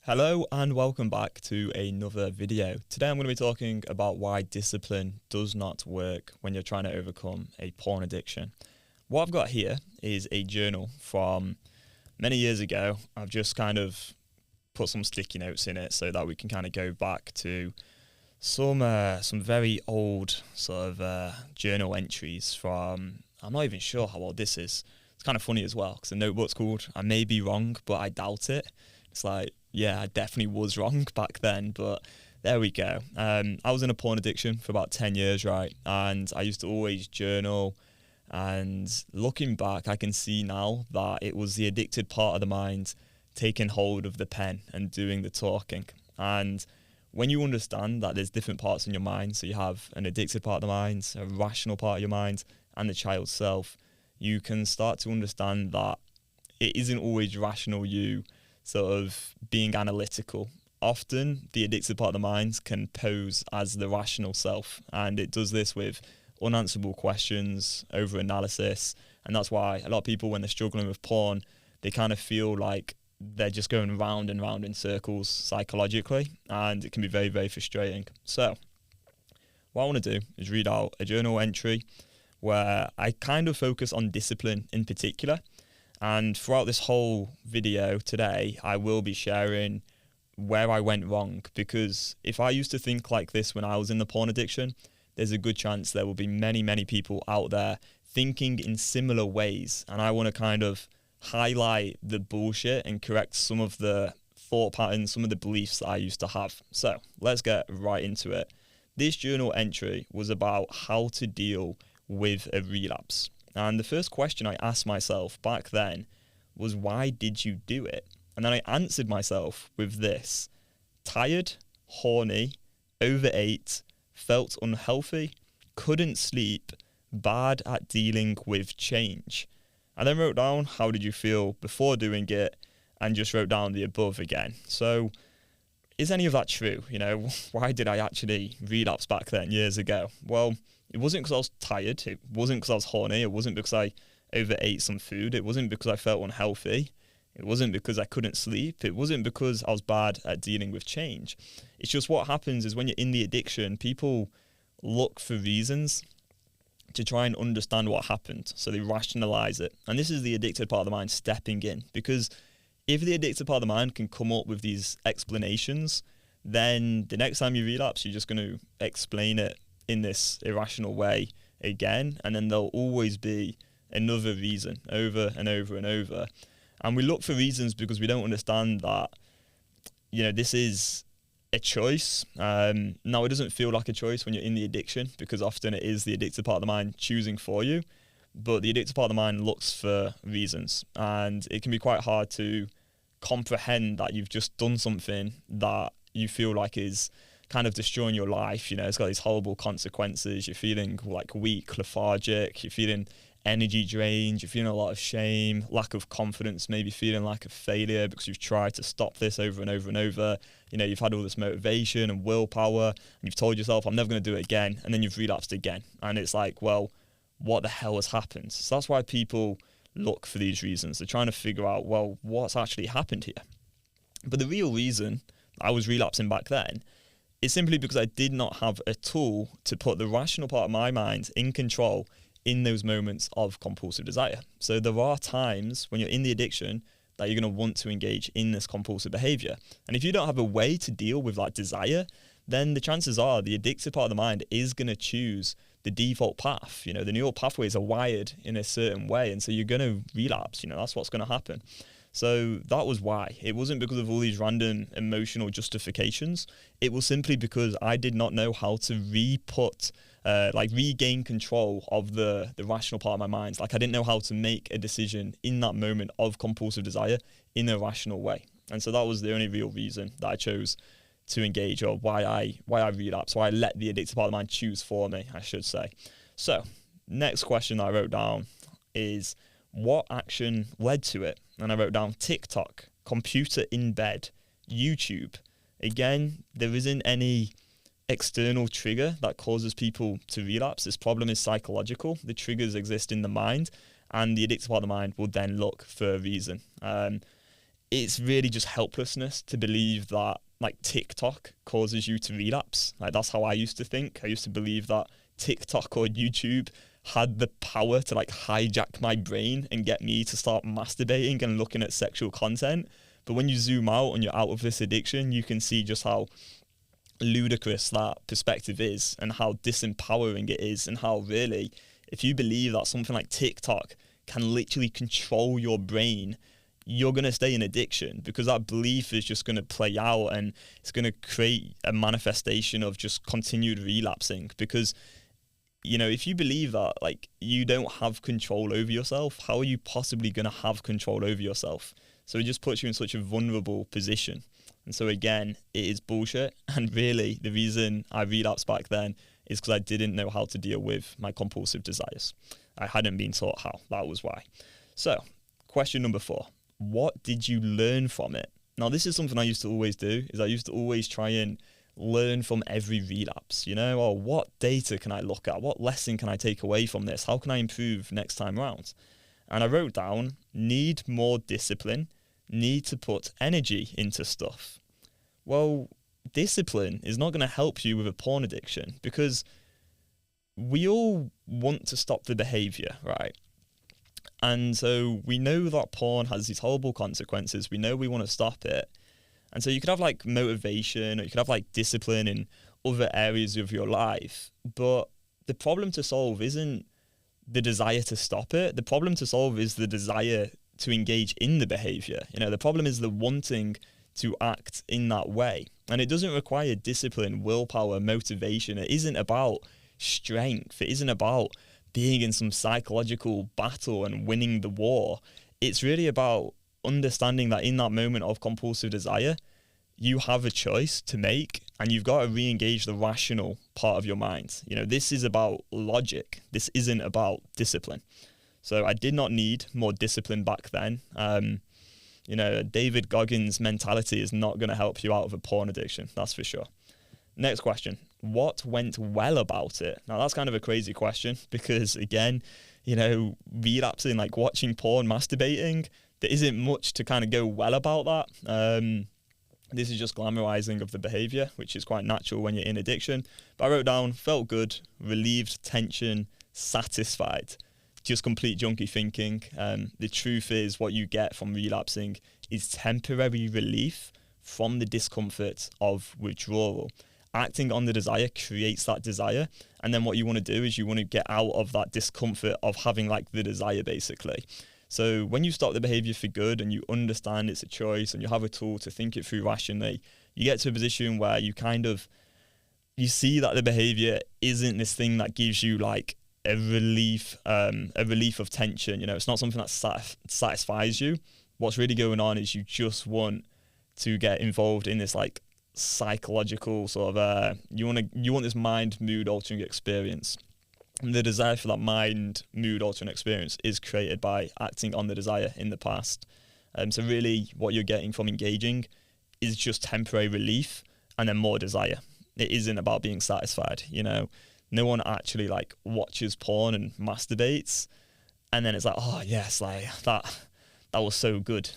Hello and welcome back to another video. Today I'm going to be talking about why discipline does not work when you're trying to overcome a porn addiction. What I've got here is a journal from many years ago. I've just kind of put some sticky notes in it so that we can kind of go back to some very old sort of journal entries from, I'm not even sure how old this is. It's kind of funny as well because the notebook's called I May Be Wrong, but I Doubt It. It's like, yeah, I definitely was wrong back then, but there we go. I was in a porn addiction for about 10 years, right? And I used to always journal. And looking back, I can see now that it was the addicted part of the mind taking hold of the pen and doing the talking. And when you understand that there's different parts in your mind, so you have an addicted part of the mind, a rational part of your mind, and the child self, you can start to understand that it isn't always rational you sort of being analytical. Often the addicted part of the mind can pose as the rational self, and it does this with unanswerable questions, over analysis, and that's why a lot of people, when they're struggling with porn, they kind of feel like they're just going round and round in circles psychologically, and it can be very, very frustrating. So what I want to do is read out a journal entry where I kind of focus on discipline in particular. And throughout this whole video today, I will be sharing where I went wrong, because if I used to think like this when I was in the porn addiction, there's a good chance there will be many, many people out there thinking in similar ways. And I want to kind of highlight the bullshit and correct some of the thought patterns, some of the beliefs that I used to have. So let's get right into it. This journal entry was about how to deal with a relapse. And the first question I asked myself back then was, why did you do it? And then I answered myself with this: tired, horny, overate, felt unhealthy, couldn't sleep, bad at dealing with change. I then wrote down, how did you feel before doing it? And just wrote down the above again. So is any of that true? You know, why did I actually relapse back then years ago? Well, it wasn't because I was tired. It wasn't because I was horny. It wasn't because I overate some food. It wasn't because I felt unhealthy. It wasn't because I couldn't sleep. It wasn't because I was bad at dealing with change. It's just what happens is when you're in the addiction, people look for reasons to try and understand what happened. So they rationalize it. And this is the addicted part of the mind stepping in, because if the addicted part of the mind can come up with these explanations, then the next time you relapse, you're just going to explain it in this irrational way again, and then there'll always be another reason over and over and over. And we look for reasons because we don't understand that, you know, this is a choice. Now, it doesn't feel like a choice when you're in the addiction, because often it is the addicted part of the mind choosing for you, but the addicted part of the mind looks for reasons, and it can be quite hard to comprehend that you've just done something that you feel like is kind of destroying your life. You know, it's got these horrible consequences. You're feeling like weak, lethargic, you're feeling energy drained, you're feeling a lot of shame, lack of confidence, maybe feeling like a failure because you've tried to stop this over and over and over. You know, you've had all this motivation and willpower, and you've told yourself, I'm never going to do it again, and then you've relapsed again. And it's like, well, what the hell has happened? So that's why people look for these reasons. They're trying to figure out, well, what's actually happened here? But the real reason I was relapsing back then is simply because I did not have a tool to put the rational part of my mind in control in those moments of compulsive desire. So there are times when you're in the addiction that you're going to want to engage in this compulsive behaviour. And if you don't have a way to deal with that desire, then the chances are the addictive part of the mind is going to choose the default path. You know, the neural pathways are wired in a certain way, and so you're going to relapse. You know, that's what's going to happen. So that was why. It wasn't because of all these random emotional justifications. It was simply because I did not know how to regain control of the rational part of my mind. Like, I didn't know how to make a decision in that moment of compulsive desire in a rational way. And so that was the only real reason that I chose to engage, or why I relapsed, why I let the addictive part of the mind choose for me, I should say. So next question that I wrote down is, what action led to it? And I wrote down TikTok, computer in bed, YouTube. Again, there isn't any external trigger that causes people to relapse. This problem is psychological. The triggers exist in the mind, and the addictive part of the mind will then look for a reason. it's really just helplessness to believe that like TikTok causes you to relapse. Like that's how I used to think. I used to believe that TikTok or YouTube had the power to like hijack my brain and get me to start masturbating and looking at sexual content. But when you zoom out and you're out of this addiction, you can see just how ludicrous that perspective is and how disempowering it is, and how really, if you believe that something like TikTok can literally control your brain, you're going to stay in addiction, because that belief is just going to play out and it's going to create a manifestation of just continued relapsing. Because, you know, if you believe that like you don't have control over yourself, how are you possibly going to have control over yourself? So it just puts you in such a vulnerable position. And so again, it is bullshit. And really the reason I relapsed back then is because I didn't know how to deal with my compulsive desires. I hadn't been taught how. That was why. So question number 4, what did you learn from it? Now, this is something I used to always do, is I used to always try and learn from every relapse, you know, or what data can I look at? What lesson can I take away from this? How can I improve next time around? And I wrote down, need more discipline, need to put energy into stuff. Well, discipline is not going to help you with a porn addiction, because we all want to stop the behaviour, right? And so we know that porn has these horrible consequences. We know we want to stop it. And so you could have like motivation, or you could have like discipline in other areas of your life. But the problem to solve isn't the desire to stop it. The problem to solve is the desire to engage in the behavior. You know, the problem is the wanting to act in that way. And it doesn't require discipline, willpower, motivation. It isn't about strength. It isn't about being in some psychological battle and winning the war. It's really about understanding that in that moment of compulsive desire, you have a choice to make, and you've got to re-engage the rational part of your mind. You know, this is about logic. This isn't about discipline. So I did not need more discipline back then. You know, David Goggins' mentality is not going to help you out of a porn addiction. That's for sure. Next question. What went well about it? Now, that's kind of a crazy question, because again, you know, relapsing, like watching porn, masturbating, there isn't much to kind of go well about that. This is just glamorizing of the behavior, which is quite natural when you're in addiction. But I wrote down, felt good, relieved tension, satisfied. Just complete junkie thinking. The truth is, what you get from relapsing is temporary relief from the discomfort of withdrawal. Acting on the desire creates that desire, and then what you want to do is you want to get out of that discomfort of having like the desire, basically. So when you stop the behavior for good and you understand it's a choice and you have a tool to think it through rationally, you get to a position where you you see that the behavior isn't this thing that gives you like a relief of tension. You know, it's not something that satisfies you. What's really going on is you just want to get involved in this like psychological sort of you want this mind mood altering experience, and the desire for that mind mood altering experience is created by acting on the desire in the past. So really what you're getting from engaging is just temporary relief and then more desire. It isn't about being satisfied. You know, no one actually like watches porn and masturbates and then it's like, oh yes, like that was so good.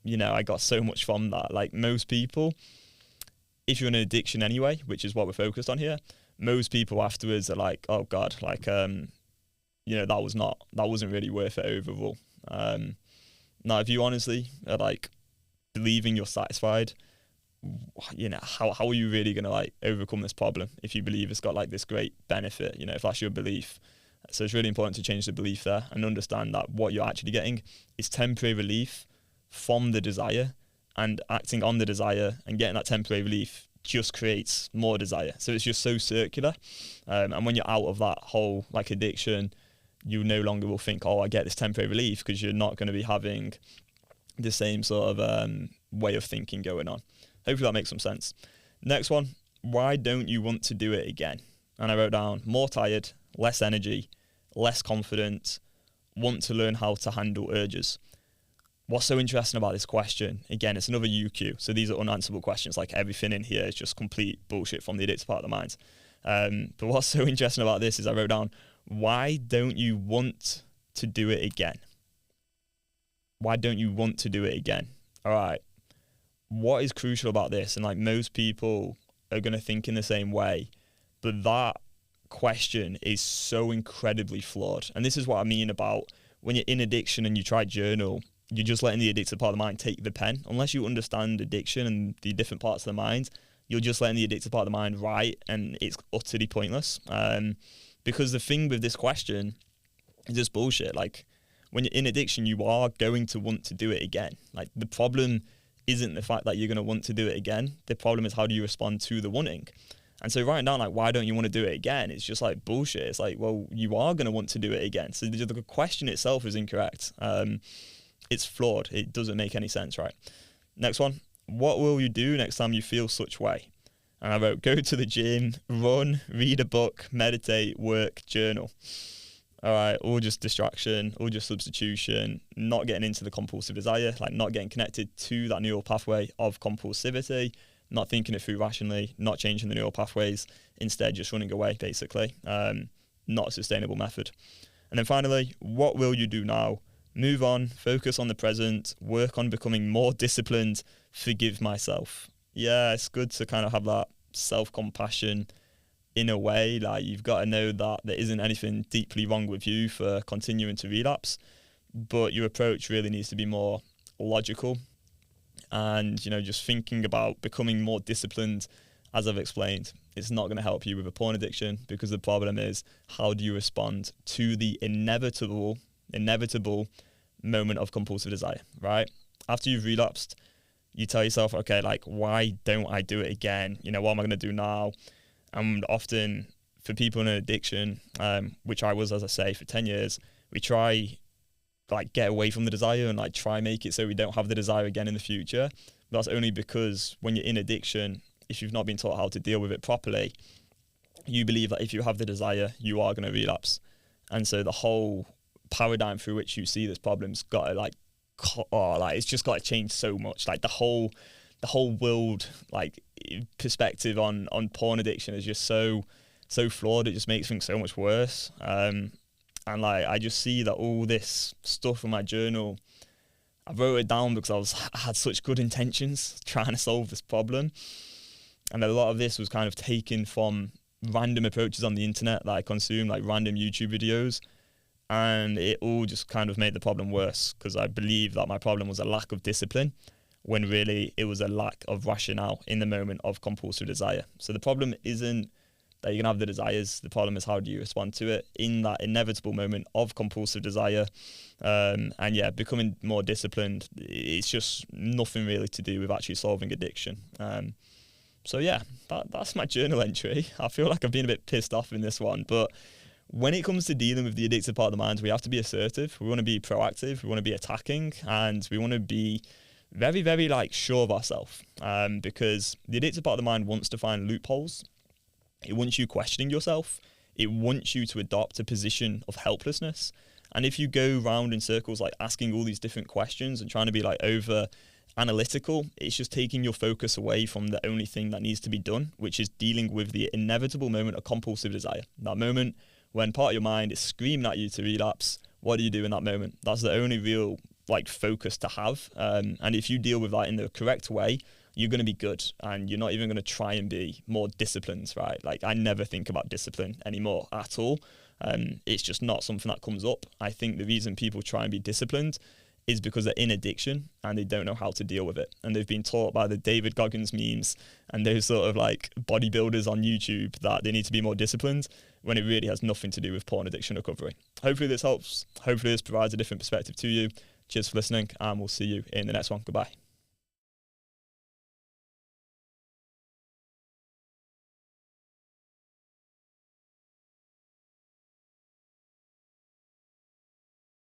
You know, I got so much from that. Like most people, if you're in an addiction anyway, which is what we're focused on here, most people afterwards are like, oh God, like, you know, that wasn't really worth it overall. Now, if you honestly are like believing you're satisfied, you know, how are you really going to like overcome this problem if you believe it's got like this great benefit, you know, if that's your belief? So it's really important to change the belief there and understand that what you're actually getting is temporary relief from the desire, and acting on the desire and getting that temporary relief just creates more desire. So it's just so circular. And when you're out of that whole like addiction, you no longer will think, oh, I get this temporary relief, because you're not going to be having the same sort of way of thinking going on. Hopefully that makes some sense. Next one, why don't you want to do it again? And I wrote down more tired, less energy, less confident, want to learn how to handle urges. What's so interesting about this question, again, it's another UQ. So these are unanswerable questions. Like everything in here is just complete bullshit from the addicted part of the mind. But what's so interesting about this is I wrote down, why don't you want to do it again? Why don't you want to do it again? all right, what is crucial about this? And like most people are going to think in the same way, but that question is so incredibly flawed. And this is what I mean about when you're in addiction and you try journal, you're just letting the addictive part of the mind take the pen. Unless you understand addiction and the different parts of the mind, you're just letting the addictive part of the mind write, and it's utterly pointless. Because the thing with this question is just bullshit. Like, when you're in addiction, you are going to want to do it again. Like, the problem isn't the fact that you're going to want to do it again. The problem is, how do you respond to the wanting? And so writing down, like, why don't you want to do it again? It's just like bullshit. It's like, well, you are going to want to do it again. So the question itself is incorrect. It's flawed. It doesn't make any sense, right? Next one. What will you do next time you feel such way? And I wrote, go to the gym, run, read a book, meditate, work, journal. All right, all just distraction, all just substitution, not getting into the compulsive desire, like not getting connected to that neural pathway of compulsivity, not thinking it through rationally, not changing the neural pathways, instead just running away, basically. Not a sustainable method. And then finally, what will you do now? Move on, focus on the present, work on becoming more disciplined, forgive myself. Yeah, it's good to kind of have that self-compassion in a way. Like, you've got to know that there isn't anything deeply wrong with you for continuing to relapse, but your approach really needs to be more logical and, you know, just thinking about becoming more disciplined. As I've explained, it's not going to help you with a porn addiction, because the problem is, how do you respond to the inevitable moment of compulsive desire, right? After you've relapsed, you tell yourself, okay, like, why don't I do it again? You know, what am I going to do now? And often for people in an addiction, which I was, as I say, for 10 years, we try like get away from the desire and like try make it so we don't have the desire again in the future. But that's only because when you're in addiction, if you've not been taught how to deal with it properly, you believe that if you have the desire, you are going to relapse. And so the whole paradigm through which you see this problem's got to it's just got to change so much. Like the whole world, like perspective on porn addiction is just so flawed. It just makes things so much worse. And like, I just see that all this stuff in my journal, I wrote it down because I had such good intentions trying to solve this problem. And a lot of this was kind of taken from random approaches on the internet that I consumed, like random YouTube videos. And it all just kind of made the problem worse, because I believe that my problem was a lack of discipline, when really it was a lack of rationale in the moment of compulsive desire. So the problem isn't that you can have the desires. The problem is, how do you respond to it in that inevitable moment of compulsive desire? And yeah, becoming more disciplined, it's just nothing really to do with actually solving addiction. So yeah, that's my journal entry. I feel like I've been a bit pissed off in this one, but when it comes to dealing with the addictive part of the mind, we have to be assertive. We want to be proactive. We want to be attacking, and we want to be very, very like sure of ourselves. Because the addictive part of the mind wants to find loopholes. It wants you questioning yourself. It wants you to adopt a position of helplessness. And if you go round in circles, like asking all these different questions and trying to be like over analytical, it's just taking your focus away from the only thing that needs to be done, which is dealing with the inevitable moment of compulsive desire. That moment when part of your mind is screaming at you to relapse. What do you do in that moment? That's the only real like focus to have. And if you deal with that in the correct way, you're going to be good, and you're not even going to try and be more disciplined, right? Like, I never think about discipline anymore at all. It's just not something that comes up. I think the reason people try and be disciplined is because they're in addiction and they don't know how to deal with it. And they've been taught by the David Goggins memes and those sort of like bodybuilders on YouTube that they need to be more disciplined, when it really has nothing to do with porn addiction recovery. Hopefully this helps. Hopefully this provides a different perspective to you. Cheers for listening, and we'll see you in the next one. Goodbye.